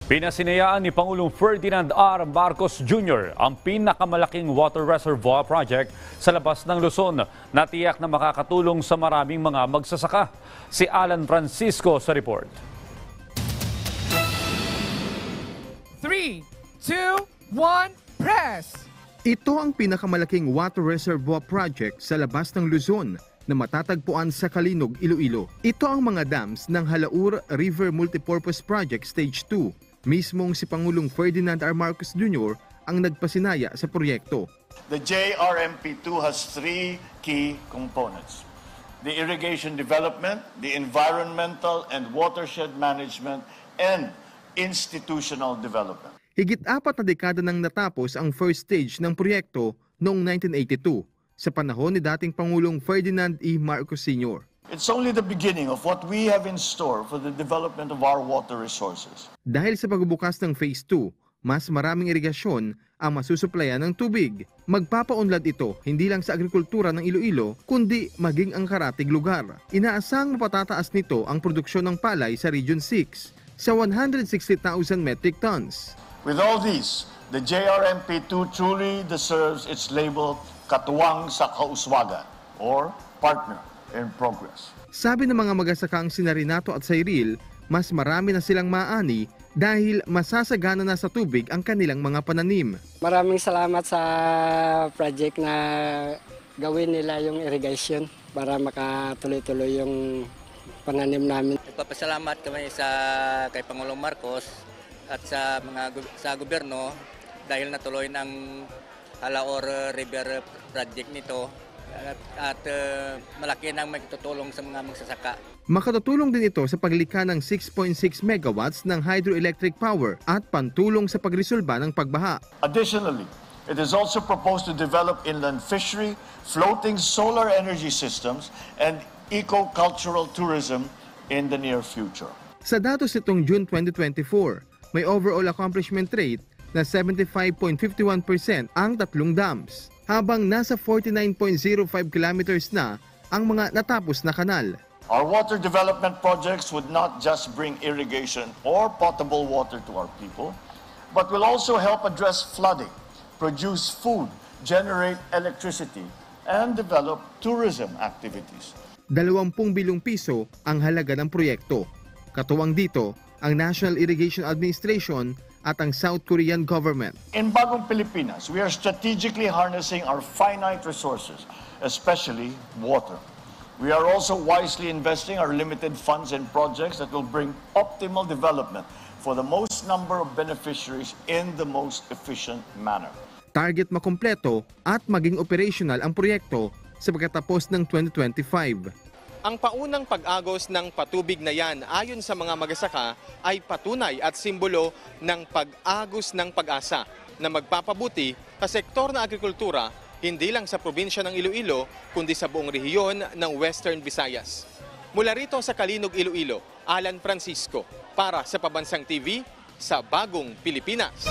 Pinasinayaan ni Pangulong Ferdinand R. Marcos Jr. ang pinakamalaking water reservoir project sa labas ng Luzon na tiyak na makakatulong sa maraming mga magsasaka. Si Alan Francisco sa report. 3, 2, 1, press! Ito ang pinakamalaking water reservoir project sa labas ng Luzon na matatagpuan sa Kalinog, Iloilo. Ito ang mga dams ng Halaur River Multipurpose Project Stage 2. Mismong si Pangulong Ferdinand R. Marcos Jr. ang nagpasinaya sa proyekto. The JRMP2 has three key components: the irrigation development, the environmental and watershed management, and institutional development. Higit 4 na dekada nang natapos ang first stage ng proyekto noong 1982 sa panahon ni dating Pangulong Ferdinand E. Marcos Sr. It's only the beginning of what we have in store for the development of our water resources. Dahil sa pagbubukas ng Phase 2, mas maraming irigasyon ang masusuplayan ng tubig. Magpapaunlad ito hindi lang sa agrikultura ng Iloilo, kundi maging ang karatig lugar. Inaasang mapatataas nito ang produksyon ng palay sa Region 6 sa 160,000 metric tons. With all these, the JRMP2 truly deserves its label Katuwang sa Kauswagan or Partner in Progress. Sabi ng mga magsasakang sina Renato at Cyril, mas marami na silang maani dahil masasagana na sa tubig ang kanilang mga pananim. Maraming salamat sa project na gawin nila yung irrigation para makatuloy-tuloy yung pananim namin. Nagpapasalamat kami kay Pangulong Marcos at sa gobyerno dahil natuloy ng Halaur River project nito at malaki nang magtutulong sa mga magsasaka. Makatutulong din ito sa paglikha ng 6.6 megawatts ng hydroelectric power at pantulong sa pagresolba ng pagbaha. Additionally, it is also proposed to develop inland fishery, floating solar energy systems, and eco-cultural tourism in the near future. Sa datos nitong June 2024, may overall accomplishment rate na 75.51% ang tatlong dams, habang nasa 49.05 kilometers na ang mga natapos na kanal. Our water development projects would not just bring irrigation or potable water to our people, but will also help address flooding, produce food, generate electricity, and develop tourism activities. 20 bilyong piso ang halaga ng proyekto. Katuwang dito ang National Irrigation Administration at ang South Korean government. In Bagong Pilipinas, we are strategically harnessing our finite resources, especially water. We are also wisely investing our limited funds in projects that will bring optimal development for the most number of beneficiaries in the most efficient manner. Target makumpleto at maging operational ang proyekto sa pagkatapos ng 2025. Ang paunang pag-agos ng patubig na yan ayon sa mga magsasaka ay patunay at simbolo ng pag-agos ng pag-asa na magpapabuti sa sektor ng agrikultura hindi lang sa probinsya ng Iloilo kundi sa buong rehiyon ng Western Visayas. Mula rito sa Kalinog, Iloilo, Alan Francisco para sa Pabansang TV sa Bagong Pilipinas.